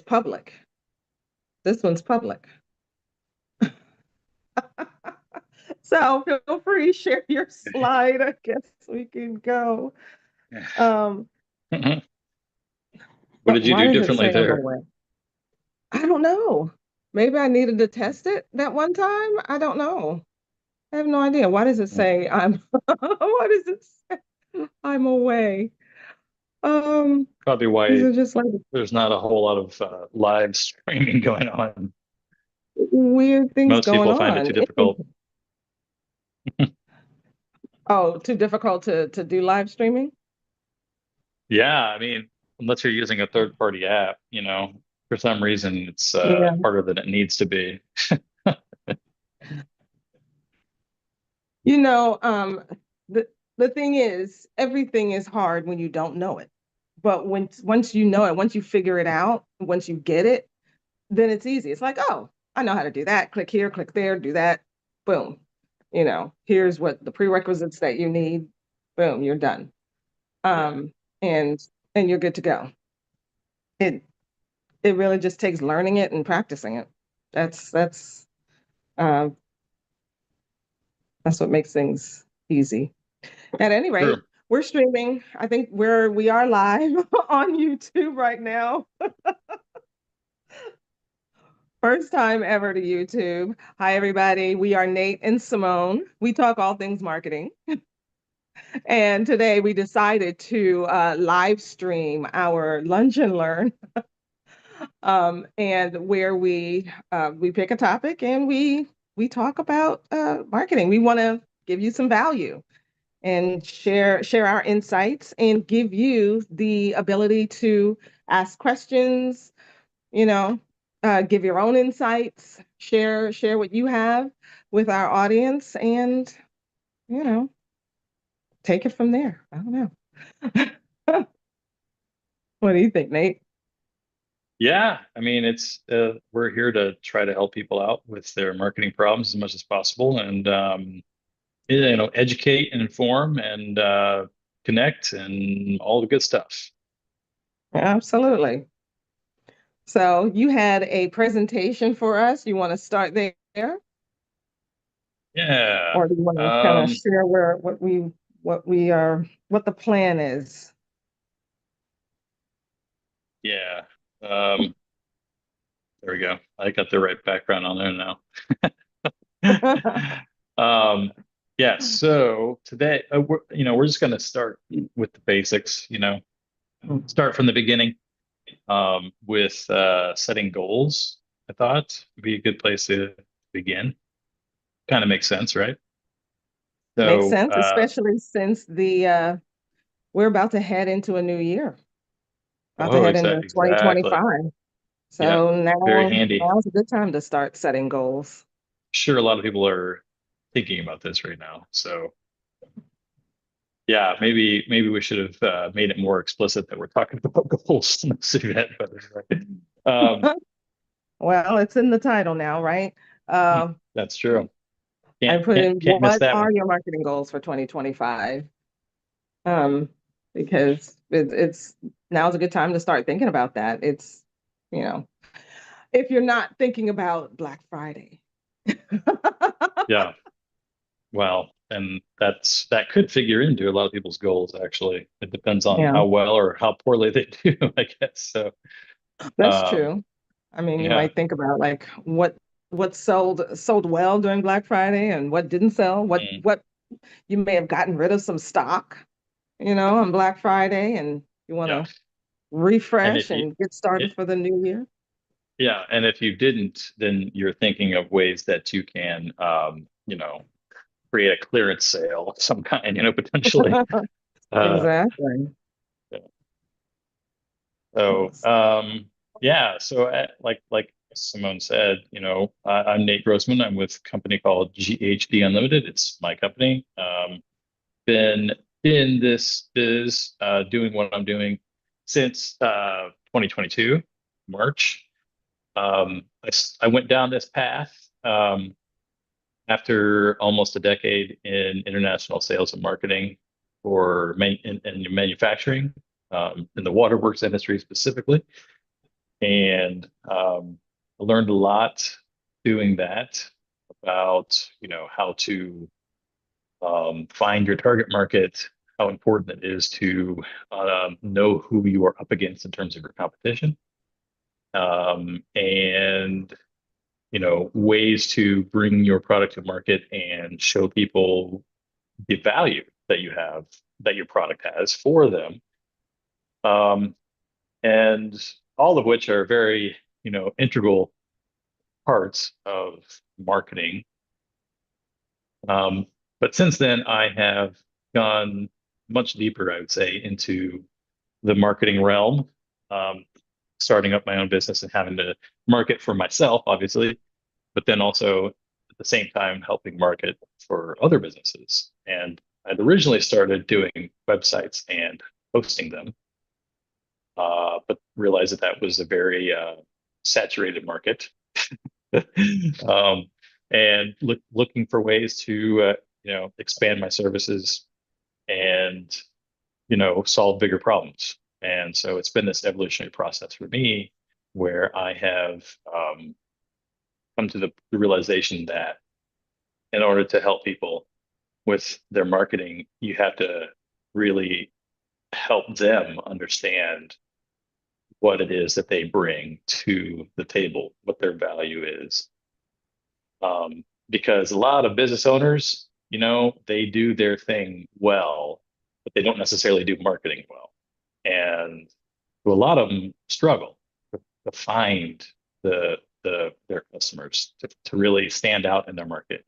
it's public. This one's public. So feel free to share your slide. I guess we can go. Um, What but did you why do does it differently say I'm there? away? I don't know. Maybe I needed to test it that one time. I don't know. I have no idea. Why does it say I'm why does it say I'm away? Probably Is why it just like there's not a whole lot of live streaming going on. weird things Most going people find it on? too difficult. Oh, too difficult to do live streaming? Yeah, I mean, unless you're using a third-party app, for some reason it's Yeah. harder than it needs to be. You know, the the thing is, everything is hard when you don't know it. But once you know it, once you figure it out, once you get it, then it's easy. It's like, oh, I know how to do that. Click here, click there, do that. Boom. Here's what the prerequisites that you need. Boom, you're done. Yeah, Um, and and you're good to go. It it really just takes learning it and practicing it. That's uh, that's what makes things easy. At any true. rate, we're streaming. I think we are live on YouTube right now. First time ever to YouTube. Hi, everybody. We are Nate and Simone. We talk all things marketing. And today we decided to live stream our Lunch and Learn, and where we pick a topic and we talk about marketing. We want to give you some value and share our insights and give you the ability to ask questions, you know, give your own insights, share what you have with our audience, and you know, take it from there. I don't know. What do you think, Nate? Yeah, I mean, it's we're here to try to help people out with their marketing problems as much as possible, and educate and inform and connect and all the good stuff. Absolutely. So you had a presentation for us. You want to start there, Yeah. or do you want to kind of Um, share what the plan is? yeah. Um, there we go. I got the right background on there now. Um, yeah, so today, we're just going to start with the basics, start from the beginning, with setting goals. I thought would be a good place to begin. Kind of makes sense, right? Makes So, sense, especially since the we're about to head into a new year, about to oh, head into exactly. 2025. Yep, So very handy. now's a good time to start setting goals. Sure, a lot of people are thinking about this right now. So, yeah, maybe we should have made it more explicit that we're talking about goals in this event. But anyway. Well, it's in the title now, right? Um, That's true. I Can't put can't in can't miss what that one. are your marketing goals for 2025? Um, because it's now's a good time to start thinking about that. You know, if you're not thinking about Black Friday. Yeah. Well, and that could figure into a lot of people's goals, actually. It depends on Yeah, how well or how poorly they do, I guess. So, that's um, true. I mean, you yeah. might think about like what sold well during Black Friday and what didn't sell, Mm, what you may have gotten rid of some stock, on Black Friday, and you want yeah. to And refresh if you and get it, started for the new year. yeah, and if you didn't, then you're thinking of ways that you can create a clearance sale of some kind, potentially. Uh, Exactly. so Yes. yeah, so like Simone said, I'm Nate Grossman. I'm with a company called GHD Unlimited. It's my company. Been in this biz, doing what I'm doing since 2022, March. I went down this path after almost a decade in international sales and marketing in manufacturing, in the waterworks industry specifically. And I learned a lot doing that about, how to find your target market, how important it is to know who you are up against in terms of your competition, and ways to bring your product to market and show people the value that you have, that your product has for them, um, and all of which are very integral parts of marketing. But since then, I have gone much deeper, I would say, into the marketing realm, um, starting up my own business and having to market for myself, obviously, but then also at the same time helping market for other businesses. And I'd originally started doing websites and hosting them, but realized that that was a very saturated market. um, and looking for ways to expand my services and solve bigger problems. And so it's been this evolutionary process for me where I have come to the realization that in order to help people with their marketing, you have to really help them understand what it is that they bring to the table, what their value is. Because a lot of business owners, they do their thing well, but they don't necessarily do marketing well. And a lot of them struggle to find their customers, to really stand out in their market,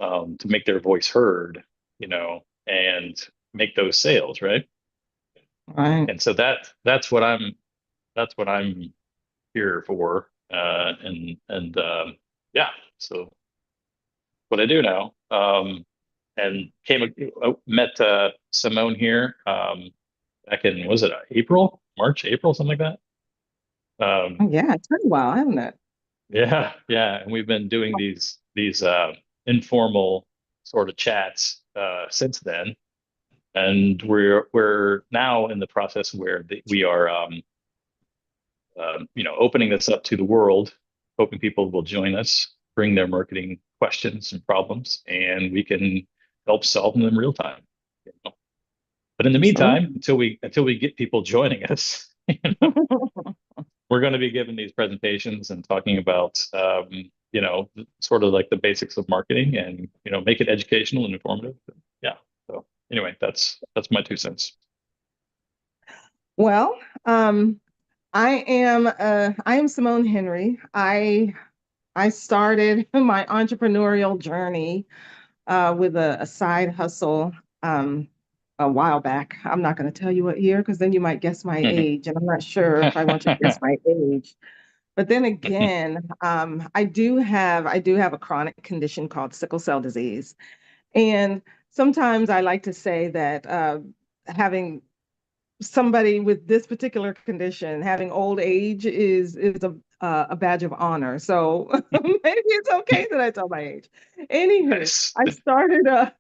to make their voice heard, and make those sales, right? Right. And so that's what I'm here for. And yeah, so what I do now. And met Simone here back in, was it April, March, April, something like that. Yeah, it's been a while, hasn't it? Yeah, yeah, and we've been doing these informal sort of chats since then, and we're now in the process where we are opening this up to the world, hoping people will join us, bring their marketing questions and problems, and we can help solve them in real time. But in the meantime, Absolutely. until we get people joining us, we're going to be giving these presentations and talking about sort of like the basics of marketing, and make it educational and informative. Yeah. So anyway, that's my 2 cents. Well, I am Simone Henry. I started my entrepreneurial journey with a side hustle a while back. I'm not going to tell you what year because then you might guess my age, and I'm not sure if I want you to guess my age. But then again, I do have a chronic condition called sickle cell disease, and sometimes I like to say that having somebody with this particular condition, having old age is a badge of honor. So maybe it's okay that I tell my age. Anywho, Nice. I started a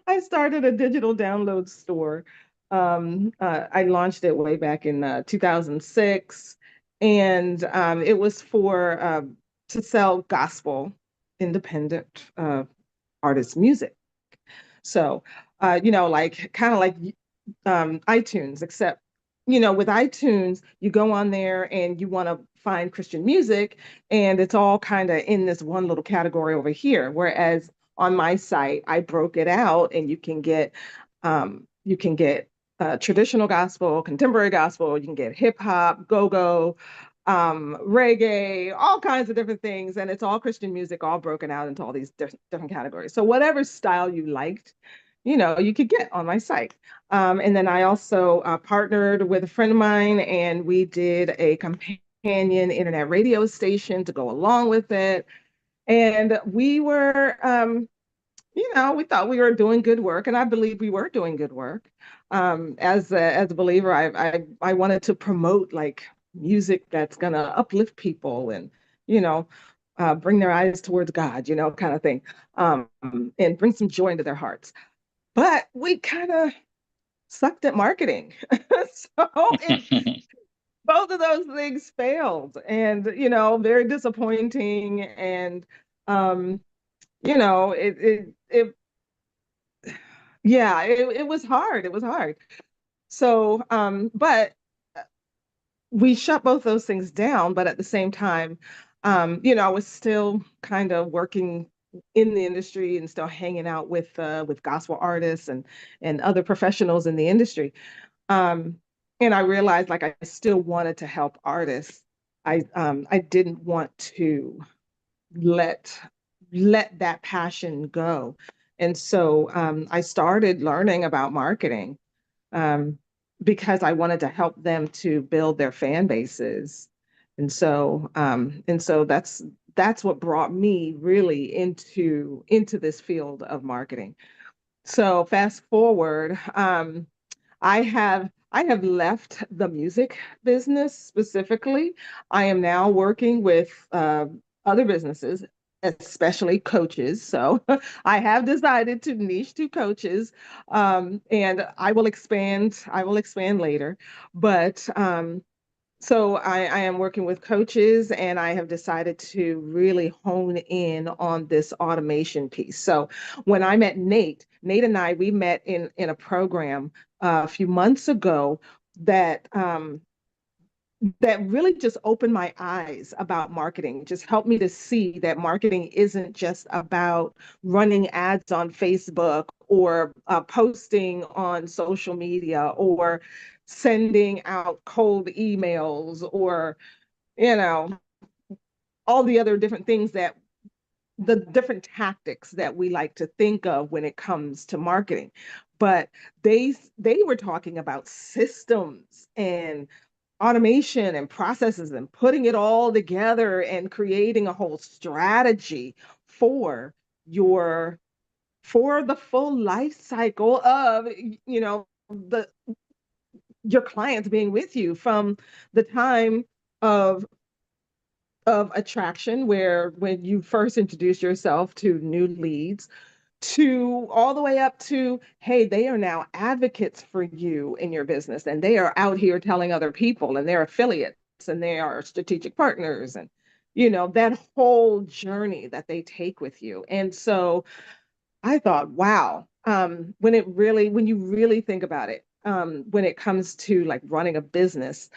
I started a digital download store. I launched it way back in 2006, and it was for to sell gospel independent artist music. So, like kind of like iTunes, except, with iTunes, you go on there and you want to find Christian music, and it's all kind of in this one little category over here. Whereas on my site, I broke it out, and you can get traditional gospel, contemporary gospel, you can get hip hop, go-go, reggae, all kinds of different things, and it's all Christian music, all broken out into all these different categories. So whatever style you liked, you could get on my site. And then I also partnered with a friend of mine, and we did a companion internet radio station to go along with it. And we thought we were doing good work, and I believe we were doing good work. As a believer, I wanted to promote like music that's gonna uplift people and you know bring their eyes towards God, kind of thing, and bring some joy into their hearts. But we kind of sucked at marketing. So both of those things failed, and very disappointing. And um, it yeah, it was hard. It was hard. So, but we shut both those things down. But at the same time, I was still kind of working in the industry and still hanging out with gospel artists and other professionals in the industry. Um, and I realized like I still wanted to help artists. I didn't want to let let that passion go. And so I started learning about marketing, um, because I wanted to help them to build their fan bases. And so that's what brought me really into this field of marketing. So fast forward, I have left the music business specifically. I am now working with other businesses, especially coaches. So I have decided to niche to coaches, and I will expand. I will expand later, but so I am working with coaches, and I have decided to really hone in on this automation piece. So when I met Nate and I, we met in a program a few months ago that that really just opened my eyes about marketing, just helped me to see that marketing isn't just about running ads on Facebook or posting on social media or sending out cold emails or, you know, all the other different things that the different tactics that we like to think of when it comes to marketing. But they were talking about systems and automation and processes and putting it all together and creating a whole strategy for your for the full life cycle of the your clients being with you from the time of attraction, where when you first introduce yourself to new leads, to all the way up to, hey, they are now advocates for you in your business, and they are out here telling other people, and they're affiliates, and they are strategic partners, and that whole journey that they take with you. And so I thought, wow, when you really think about it, when it comes to like running a business,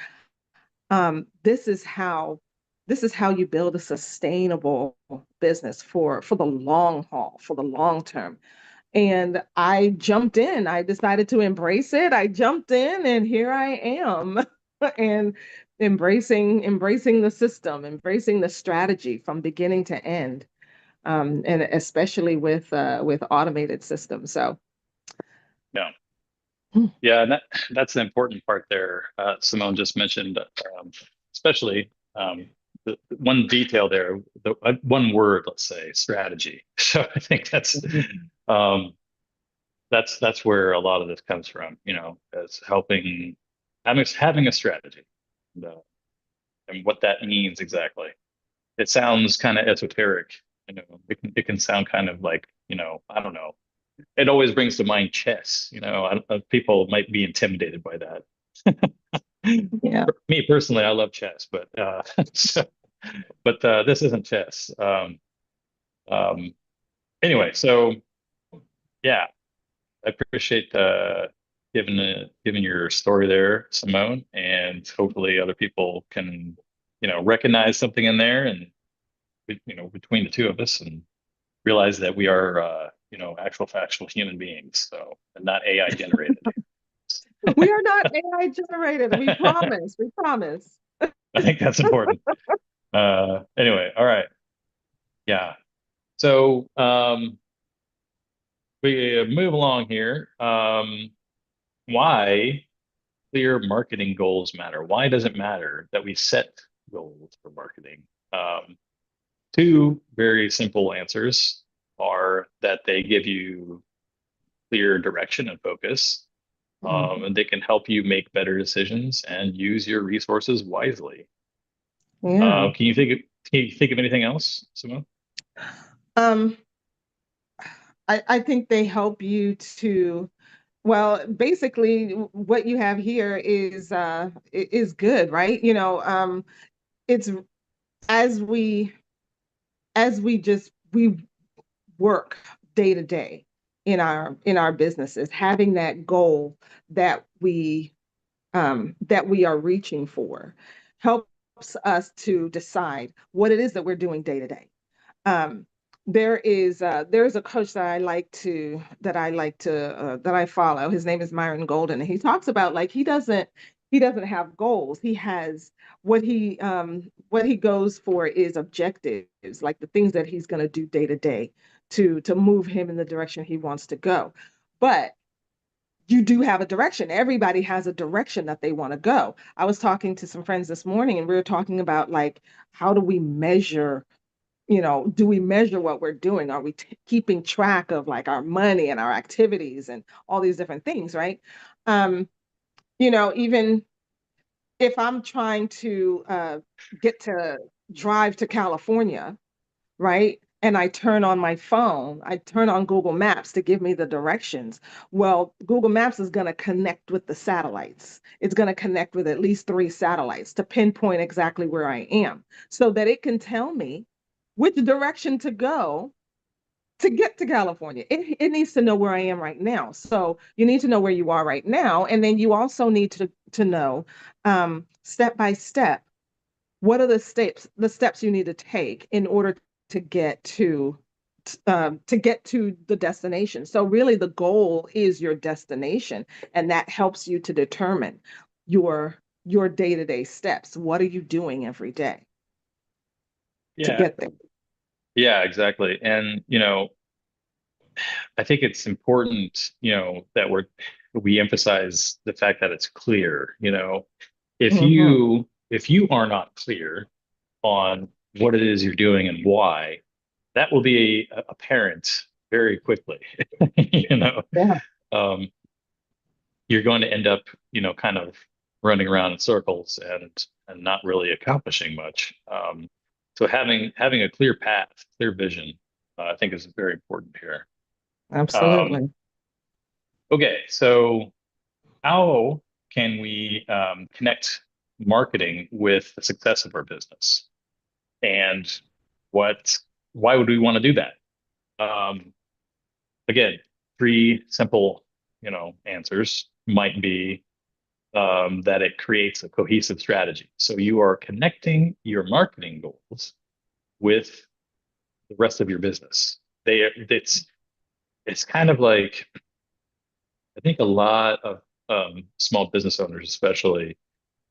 this is how you build a sustainable business for the long haul, for the long term. And I jumped in. I decided to embrace it. I jumped in, and here I am. And embracing the system, embracing the strategy from beginning to end, and especially with automated systems. So, Yeah. hmm, Yeah, and that's the important part there. Simone just mentioned, especially the one detail there, the one word, let's say, strategy. So I think um, that's where a lot of this comes from. As helping having a strategy, and, uh, and what that means exactly. It sounds kind of esoteric. It can sound kind of like, I don't know. It always brings to mind chess. People might be intimidated by that. yeah. Me personally, I love chess, but this isn't chess. Um, anyway, so yeah, I appreciate giving your story there, Simone, and hopefully other people can recognize something in there, and between the two of us, and realize that we are actual factual human beings, so, and not AI generated. We are not AI generated. We promise. We promise. I think that's important. Anyway, all right. Yeah. So we move along here. Why clear marketing goals matter? Why does it matter that we set goals for marketing? Two very simple answers are that they give you clear direction and focus, Mhm. and they can help you make better decisions and use your resources wisely. Yeah. Can you think of anything else, Simone? Um, I think they help you to Well, basically, what you have here is good, right? It's as we work day to day in our businesses, having that goal that we are reaching for helps us to decide what it is that we're doing day to day. um, there's a coach that I follow. His name is Myron Golden, and he talks about like he doesn't have goals. He has what he goes for is objectives, like the things that he's going to do day to day to move him in the direction he wants to go. But you do have a direction. Everybody has a direction that they want to go. I was talking to some friends this morning, and we were talking about like how do we measure, do we measure what we're doing? Are we keeping track of like our money and our activities and all these different things, right? Um, Even if I'm trying to get to drive to California, right? And I turn on my phone, I turn on Google Maps to give me the directions. Well, Google Maps is going to connect with the satellites. It's going to connect with at least three satellites to pinpoint exactly where I am so that it can tell me which direction to go to get to California. It needs to know where I am right now. So you need to know where you are right now. And then you also need to know step by step what are the steps you need to take in order to get to the destination. So really the goal is your destination, and that helps you to determine your your day-to-day steps. What are you doing every day to Yeah, get there? yeah, exactly. And, I think it's important, that we emphasize the fact that it's clear, Hmm. if you are not clear on what it is you're doing and why, that will be apparent very quickly. You know, Yeah, um, you're going to end up, kind of running around in circles and not really accomplishing much. So having a clear path, clear vision, I think is very important here. Um, absolutely. okay, so how can we connect marketing with the success of our business? And what, why would we want to do that? Um, Again, three simple, answers might be that it creates a cohesive strategy. So you are connecting your marketing goals with the rest of your business. It's kind of like I think a lot of small business owners, especially,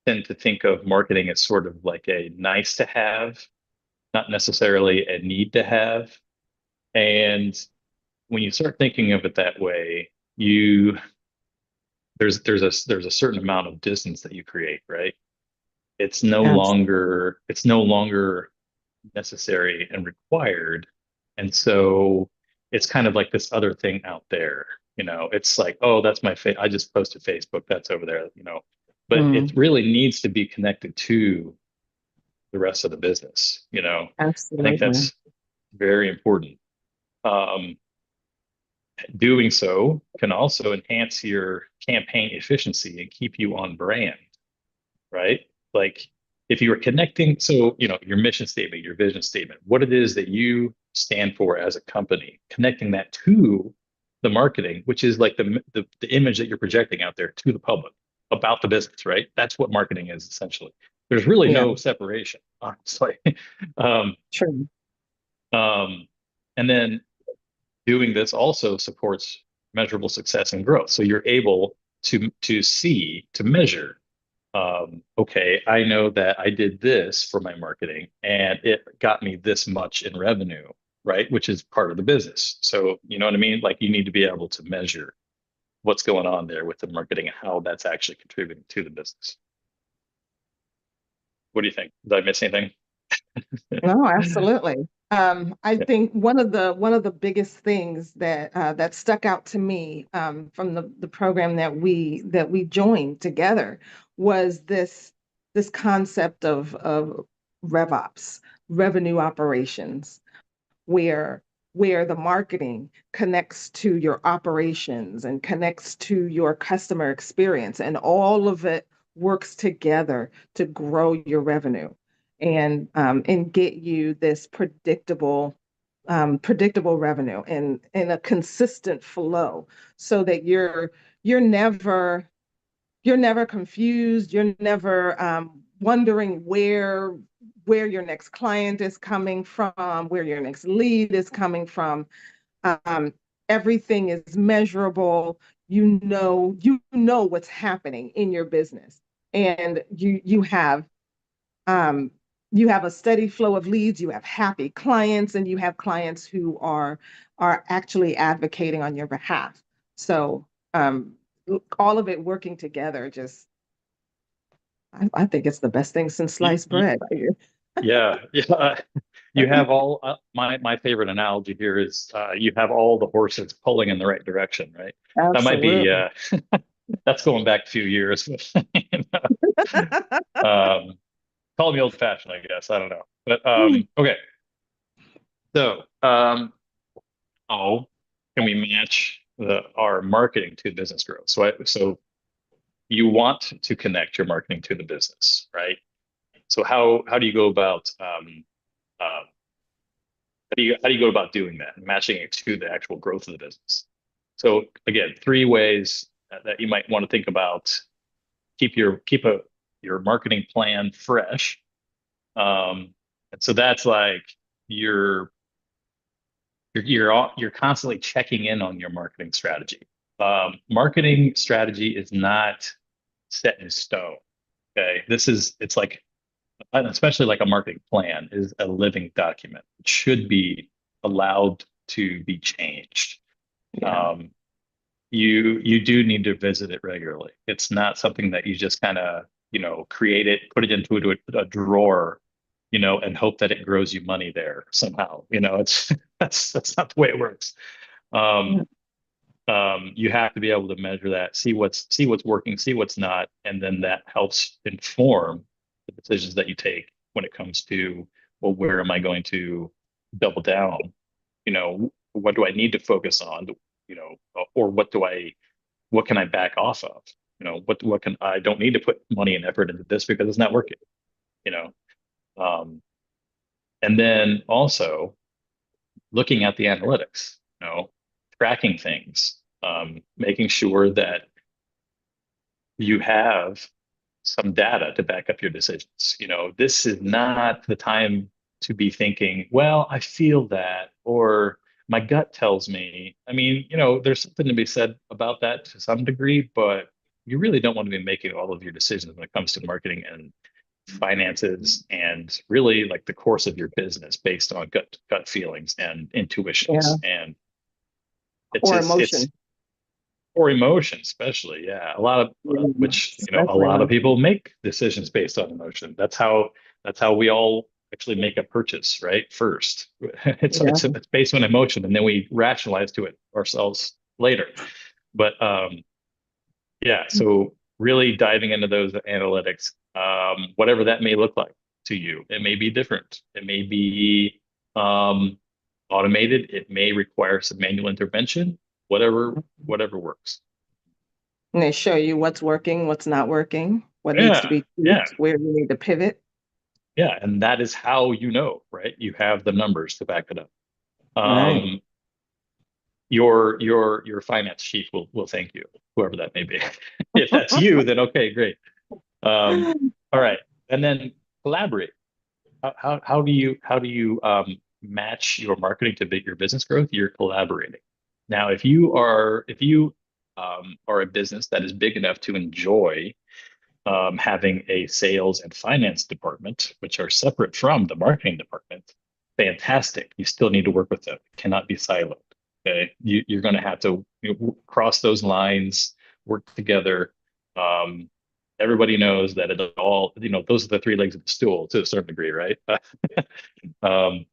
tend to think of marketing as sort of like a nice to have, not necessarily a need to have. And when you start thinking of it that way, you there's a certain amount of distance that you create, right? Absolutely. It's no longer necessary and required. And so it's kind of like this other thing out there. It's like, oh, that's I just posted Facebook, that's over there. But it Mm, really needs to be connected to the rest of the business. I think absolutely. that's very important. Um, Doing so can also enhance your campaign efficiency and keep you on brand, right? Like if you were connecting, so your mission statement, your vision statement, what it is that you stand for as a company, connecting that to the marketing, which is like the image that you're projecting out there to the public about the business, right? That's what marketing is essentially. There's really Yeah, no separation, honestly. um, true. um, and then doing this also supports measurable success and growth. So you're able to measure, okay, I know that I did this for my marketing and it got me this much in revenue, right? Which is part of the business. So you know what I mean? Like you need to be able to measure what's going on there with the marketing and how that's actually contributing to the business. What do you think? Did I miss anything? No, absolutely. I Yeah. think one of the biggest things that stuck out to me from the program that we joined together was this concept of RevOps, revenue operations, where where the marketing connects to your operations and connects to your customer experience, and all of it works together to grow your revenue and get you this predictable revenue and a consistent flow, so that you're never you're never confused. You're never wondering where your next client is coming from, where your next lead is coming from. Um, Everything is measurable. You know what's happening in your business, and um, you have a steady flow of leads. You have happy clients, and you have clients who are actually advocating on your behalf. So um, all of it working together, just I think it's the best thing since Y- sliced y- bread. Yeah, yeah. You have all my favorite analogy here is you have all the horses pulling in the right direction, right? That might be Absolutely. that's going back a few years. You know. Call me old fashioned, I guess. I don't know. But okay. So how can we match our marketing to business growth? So you want to connect your marketing to the business, right? So how do you go about uh, how do you go about doing that and matching it to the actual growth of the business? So again, three ways that you might want to think about. Keep your marketing plan fresh. And so that's like you're you're constantly checking in on your marketing strategy. Marketing strategy is not set in stone. Okay, it's like, and especially like a marketing plan is a living document. It should be allowed to be changed. Yeah. Um, you do need to visit it regularly. It's not something that you just kind of, create it, put it into a drawer, and hope that it grows you money there somehow. It's that's not the way it works. Um, Yeah. you have to be able to measure that, see what's working, see what's not, and then that helps inform the decisions that you take when it comes to, well, where am I going to double down? What do I need to focus on? Or what can I back off of? What can I don't need to put money and effort into this because it's not working. You know, um, and then also looking at the analytics. Tracking things, making sure that you have some data to back up your decisions. This is not the time to be thinking, well, I feel that, or my gut tells me. I mean, there's something to be said about that to some degree, but you really don't want to be making all of your decisions when it comes to marketing and finances and really like the course of your business based on gut feelings and Yeah. intuitions. And it's Or it's emotion. or emotion, especially. Yeah, a lot of Mhm. which a Especially lot of emotion. people make decisions based on emotion. That's how we all actually make a purchase, right? First, it's Yeah. it's it's based on emotion, and then we rationalize to it ourselves later. But yeah, so really diving into those analytics, whatever that may look like to you, it may be different. It may be um, automated. It may require some manual intervention. Whatever works. And they show you what's working, what's not working, what needs to Yeah, be yeah, tweaked, where you need to pivot. yeah. And that is how right? You have the numbers to back it up. Right. Um, your finance chief will thank you, whoever that may be. If that's you, then okay, great. All right. And then collaborate. How do you match your marketing to your business growth? You're collaborating. Now, if you are a business that is big enough to enjoy having a sales and finance department, which are separate from the marketing department, fantastic. You still need to work with them. It cannot be siloed. Okay, you're going to have to cross those lines, work together. Um, Everybody knows that it all, those are the three legs of the stool to a certain degree, right? um,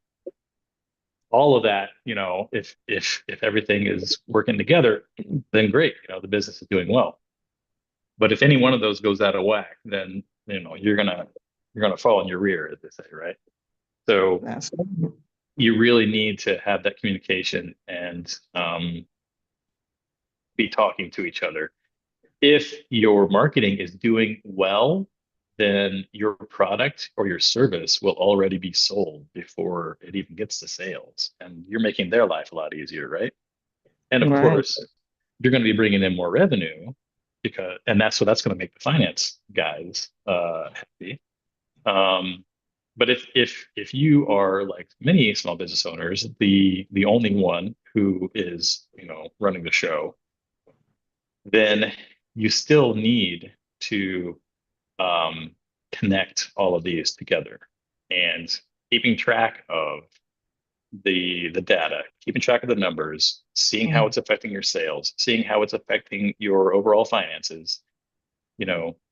all of that, if everything is working together, then great. The business is doing well. But if any one of those goes out of whack, then you're gonna fall in your rear, as they say, right? So That's you really need to have that communication and be talking to each other. If your marketing is doing well, then your product or your service will already be sold before it even gets to sales. And you're making their life a lot easier, right? And of Right. course, you're going to be bringing in more revenue because, and that's going to make the finance guys happy. Um, but if you are like many small business owners, the only one who is running the show, then you still need to um, connect all of these together and keeping track of the data, keeping track of the numbers, seeing how Mm. it's affecting your sales, seeing how it's affecting your overall finances,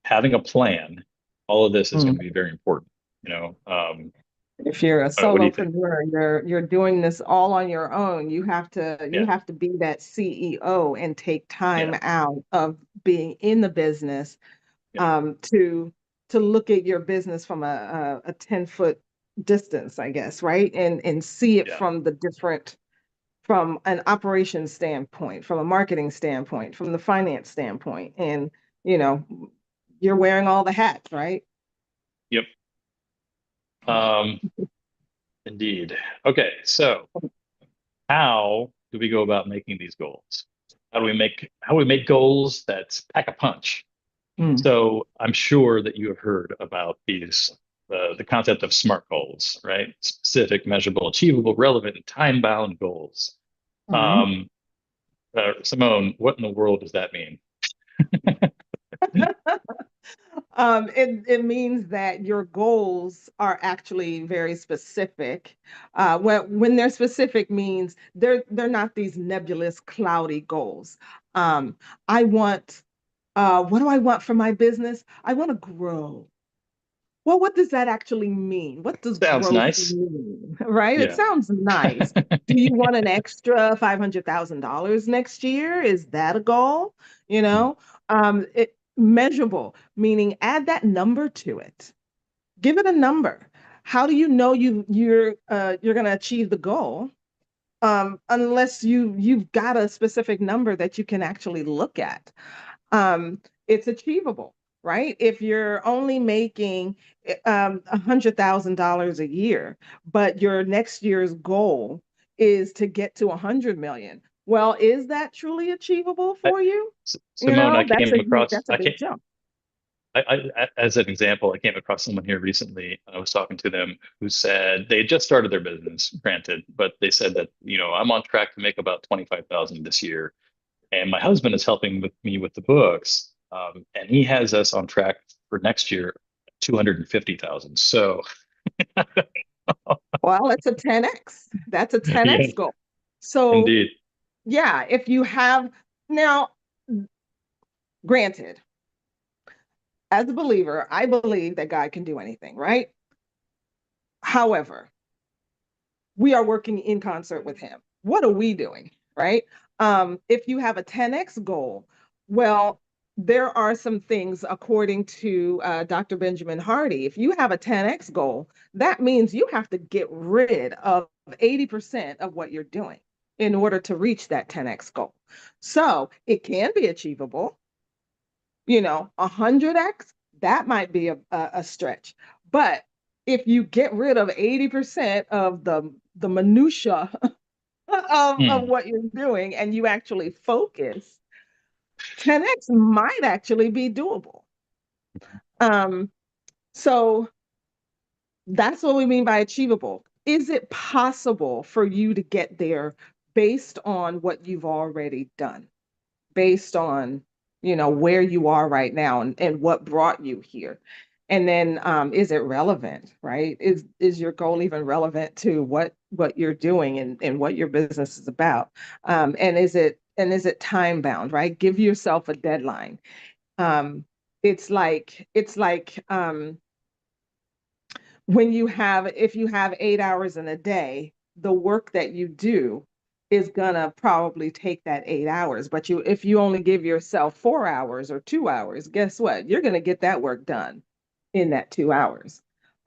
having a plan. All of this is going to Mm. be very important. If you're a What do you think? solopreneur, you're doing this all on your own. You Yeah, have to be that CEO and take time yeah, out of being in the business yeah, um, to to look at your business from a 10-foot distance, I guess, right? And see it yeah. from from an operations standpoint, from a marketing standpoint, from the finance standpoint. And, you know, you're wearing all the hats, right? Yep. Um, Indeed. Okay, so how do we go about making these goals? How do we make goals that pack a punch? Mm. So I'm sure that you have heard about the concept of SMART goals, right? Specific, measurable, achievable, relevant, and time-bound goals. Right. Um, Simone, what in the world does that mean? It means that your goals are actually very specific. When they're specific means they're not these nebulous, cloudy goals. Um, I want what do I want for my business? I want to grow. Well, what does that actually mean? What does Sounds growth nice. mean? Right? It Yeah. sounds nice. Do you want an extra $500,000 next year? Is that a goal? You know, measurable, meaning add that number to it. Give it a number. How do you know you're going to achieve the goal? Unless you've got a specific number that you can actually look at. It's achievable, right? If you're only making $100,000 a year, but your next year's goal is to get to 100 million. Well, is that truly achievable I, for you? You Simone, I know, came across, that's a big jump. as an example, I came across someone here recently. I was talking to them who said they just started their business, granted, but they said that, I'm on track to make about 25,000 this year. And my husband is helping with me with the books. And he has us on track for next year, 250,000. So, Well, it's a 10x. That's a yeah, 10x goal. So, indeed. yeah, if you have now, granted, as a believer, I believe that God can do anything, right? However, we are working in concert with him. What are we doing, right? If you have a 10x goal, well, there are some things according to Dr. Benjamin Hardy. If you have a 10x goal, that means you have to get rid of 80% of what you're doing in order to reach that 10x goal. So it can be achievable. 100x, that might be a stretch. But if you get rid of 80% of the minutia of Hmm. what you're doing and you actually focus, 10x might actually be doable. Um, so that's what we mean by achievable. Is it possible for you to get there based on what you've already done? Based on where you are right now and what brought you here, and then is it relevant, right? Is your goal even relevant to what you're doing and what your business is about, and is it time bound, right? Give yourself a deadline. It's like when you have if you have 8 hours in a day, the work that you do is gonna probably take that 8 hours. But if you only give yourself 4 hours or 2 hours, guess what? You're gonna get that work done in that 2 hours.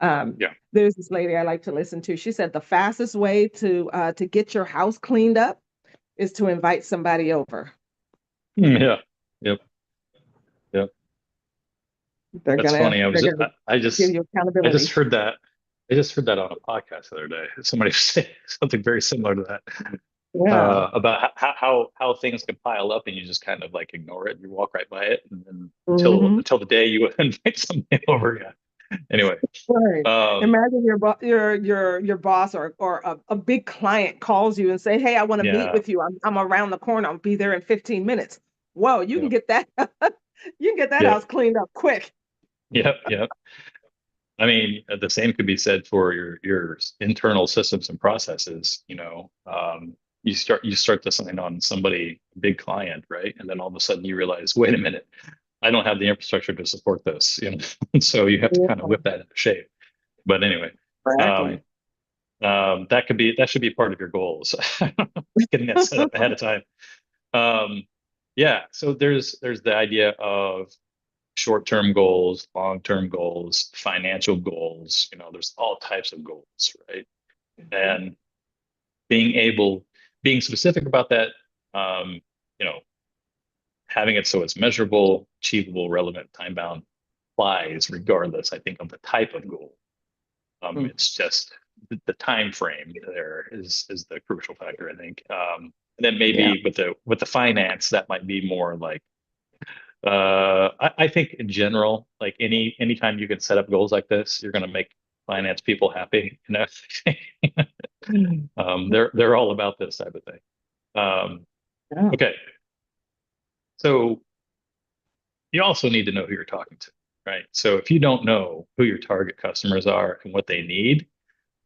Yeah. There's this lady I like to listen to. She said the fastest way to get your house cleaned up is to invite somebody over. Yeah. Yep. Yep. That's funny. They're gonna give you I just accountability. heard that. I just heard that on a podcast the other day. Somebody was saying something very similar to that, Yeah. about how things can pile up and you just kind of like ignore it. You walk right by it, and then Hmm. until the day you invite somebody over. Yeah. Anyway, Right. um, Imagine your boss or a big client calls you and say, "Hey, I want to meet yeah, with you. I'm around the corner. I'll be there in 15 minutes." Whoa, you can yeah, get that you can get that yeah, house cleaned up quick. yep, yep. I mean, the same could be said for your internal systems and processes. You start to sign on somebody, big client, right? And then all of a sudden you realize, wait a minute, I don't have the infrastructure to support this, And so you have to kind of Yeah, whip that into shape. But anyway, exactly. um, that should be part of your goals, getting that set up ahead of time. Um, yeah, so there's the idea of short-term goals, long-term goals, financial goals. There's all types of goals, right? Mhm. And being specific about that, um, you know, having it so it's measurable, achievable, relevant, time-bound applies regardless, I think, of the type of goal. Mm. It's just the time frame there is the crucial factor, I think. And then Yeah, maybe with the finance, that might be more like, I think in general, like anytime you can set up goals like this, you're going to make finance people happy. They're all about this type of thing. Um, yeah, okay, so you also need to know who you're talking to, right? So if you don't know who your target customers are and what they need,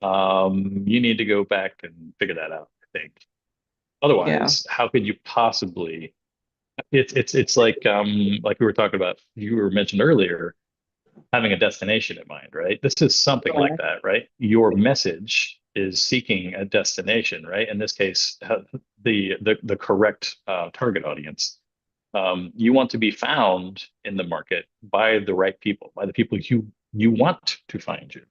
you need to go back and figure that out, I think. yeah, Otherwise, how could you possibly? It's like we were talking about. You were mentioned earlier, having a destination in mind, right? This is something like right. that, right? Your message is seeking a destination, right? In this case, the correct target audience. You want to be found in the market by the right people, by the people you want to find you.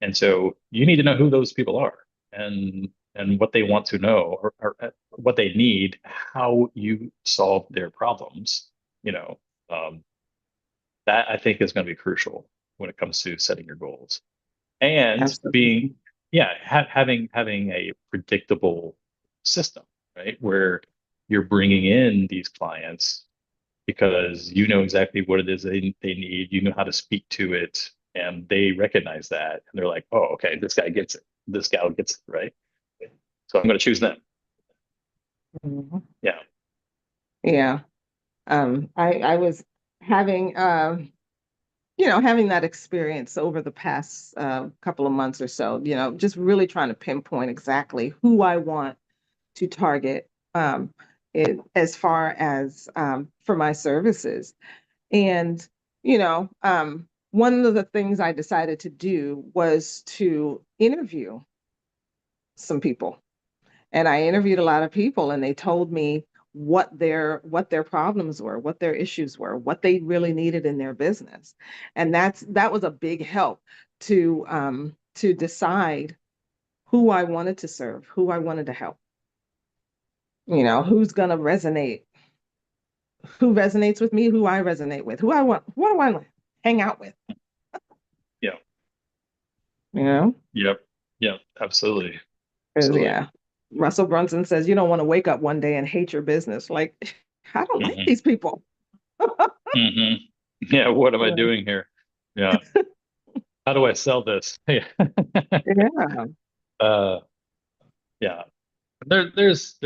And so you need to know who those people are and what they want to know, or what they need, how you solve their problems. You know, um, that I think is going to be crucial when it comes to setting your goals and being, Absolutely. yeah, having a predictable system, right? Where you're bringing in these clients because you know exactly what it is they need, you know how to speak to it, and they recognize that, and they're like, oh, okay, this guy gets it, this gal gets it, right? So I'm going to choose them. Mhm. Yeah. Yeah. I was having having that experience over the past couple of months or so, just really trying to pinpoint exactly who I want to target as far as for my services. And, one of the things I decided to do was to interview some people. And I interviewed a lot of people and they told me what their problems were, what their issues were, what they really needed in their business. And that was a big help to decide who I wanted to serve, who I wanted to help. Who's going to resonate, who resonates with me, who I resonate with, who do I want to hang out with, Yeah. you know? Yep. Yep. Absolutely. 'Cause, Absolutely. yeah, Russell Brunson says you don't want to wake up one day and hate your business. Like, I don't like Hmm. these people. Hmm. Yeah. What am I Yeah. doing here? Yeah. How do I sell this? Yeah. Yeah. uh, yeah. There's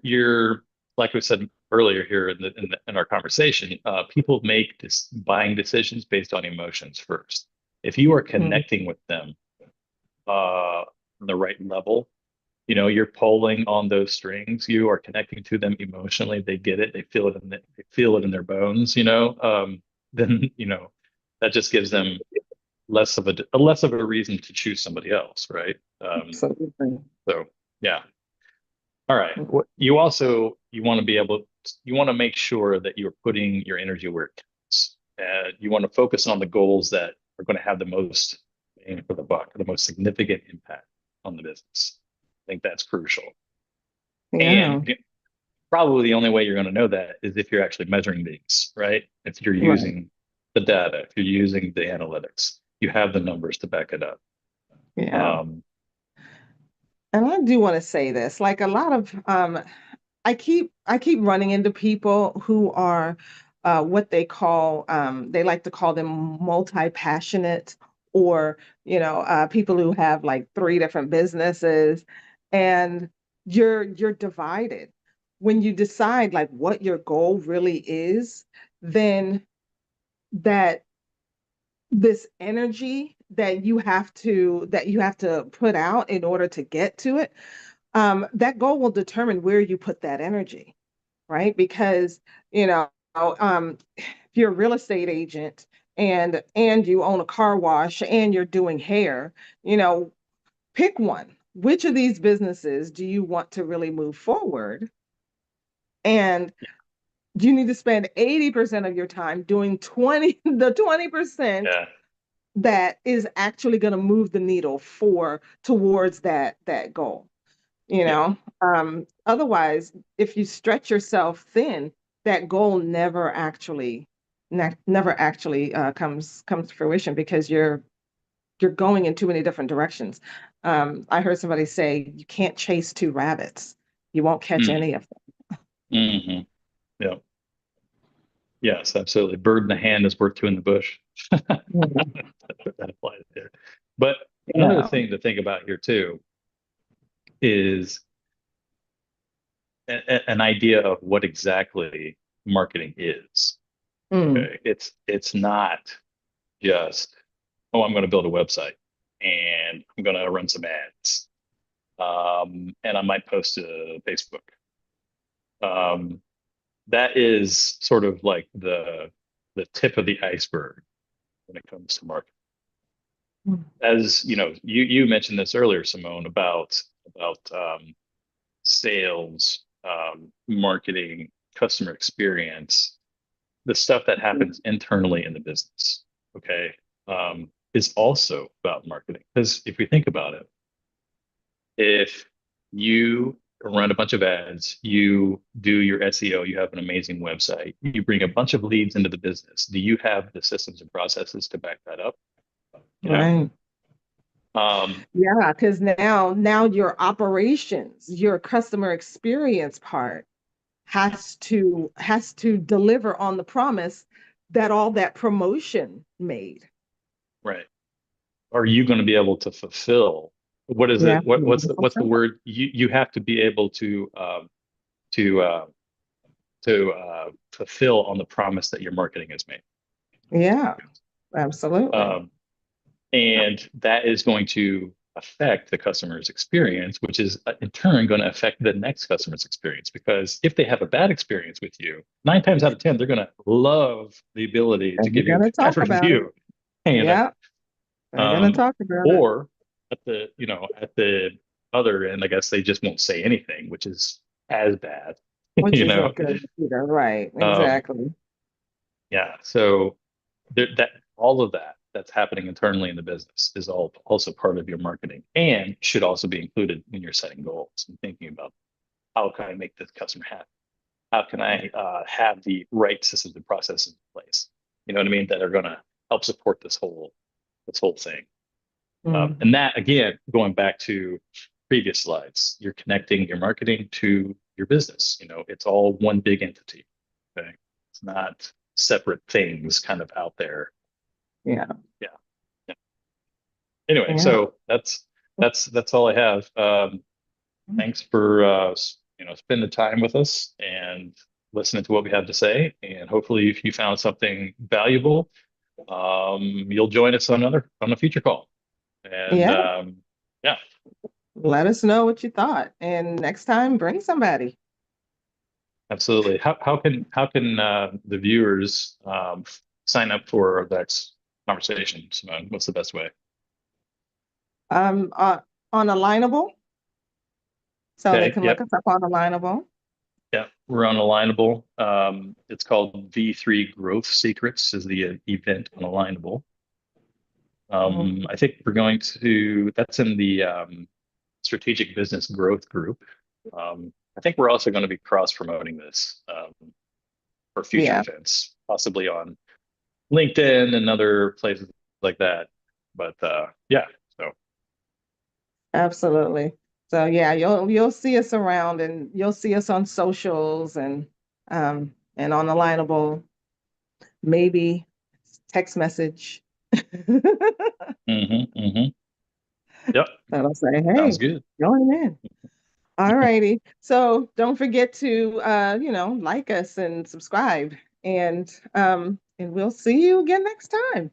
you're like we said earlier here in our conversation, people make this buying decisions based on emotions first. If you are Mhm. connecting with them on the right level, you're pulling on those strings, you are connecting to them emotionally, they get it, they feel it in their bones, then that just gives them less of a reason to choose somebody else, right? Absolutely. So yeah. All right. You want to be you want to make sure that you're putting your energy where it counts. You want to focus on the goals that are going to have the most bang for the buck, the most significant impact on the business. I think that's crucial. Yeah. And probably the only way you're going to know that is if you're actually measuring things, right? If you're Right. using the data, if you're using the analytics, you have the numbers to back it up. Yeah. Um, And I do want to say this, like a lot of I keep running into people who are what they like to call them multi-passionate, or people who have like three different businesses, and you're divided. When you decide like what your goal really is, then that this energy that you have to put out in order to get to it, that goal will determine where you put that energy, right? Because, if you're a real estate agent and you own a car wash and you're doing hair, you know, pick one. Which of these businesses do you want to really move forward? And you need to spend 80% of your time doing 20% yeah, that is actually going to move the needle towards that goal. yeah. Otherwise, if you stretch yourself thin, that goal never actually comes to fruition, because you're going in too many different directions. I heard somebody say you can't chase two rabbits. You won't catch Mm, any of hmm. Yeah. Yes, absolutely. Bird in the hand is worth two in the bush. them. That applies there. But another Yeah. thing to think about here too is an idea of what exactly marketing is. Mm, Okay, it's not just, oh, I'm going to build a website and I'm going to run some ads, and I might post to Facebook. Um, that is sort of like the tip of the iceberg when it comes to marketing. mm, As you know, you mentioned this earlier, Simone, about sales, marketing, customer experience, the stuff that happens internally in the business. Okay, is also about marketing. Because if we think about it, if you run a bunch of ads, you do your SEO, you have an amazing website, you bring a bunch of leads into the business. Do you have the systems and processes to back that up? You right. um, Yeah, because now your operations, your customer experience part has to deliver on the promise that all that promotion made. right. Are you going to be able to fulfill? What is Yeah. it? What's the word? You have to be able to uh, to fulfill on the promise that your marketing has made. Yeah, absolutely. Um, and that is going to affect the customer's experience, which is in turn going to affect the next customer's experience. Because if they have a bad experience with you, 9 times out of 10, they're going to love the ability to And give we're you gonna a bad talk about it. review. You know, Yeah, we're gonna um, talk about it. or at the other end, I guess they just won't say anything, which is as bad. Which you isn't know, good either. Right, um, exactly. yeah. So that all of that that's happening internally in the business is all also part of your marketing and should also be included when you're setting goals and thinking about how can I make this customer happy? How can I have the right systems and processes in place? You know what I mean? That are going to help support this whole thing. Mm. And that again, going back to previous slides, you're connecting your marketing to your business. It's all one big entity. Okay, it's not separate things kind of out there. Yeah, Yeah. Yeah. Anyway, yeah, so that's all I have. Thanks for spending the time with us and listening to what we have to say. And hopefully, if you found something valuable, you'll join us on a future call. And yeah. yeah, Let us know what you thought, and next time bring somebody. absolutely. How can the viewers sign up for our next conversation, Simone? What's the best way? Um, uh, on Alignable, so they Okay. can look Yep. us up on Alignable. Yeah, we're on Alignable. It's called V3 Growth Secrets is the event on Alignable. Mhm. I think we're going to, that's in the strategic business growth group. I think we're also going to be cross promoting this for future Yeah, events, possibly on LinkedIn and other places like that. But yeah, so absolutely. So yeah, you'll see us around and you'll see us on socials and on Alignable, maybe text message. hmm. Yep, That'll say, sounds hey, good. join in. All righty. So don't forget to like us and subscribe. And we'll see you again next time.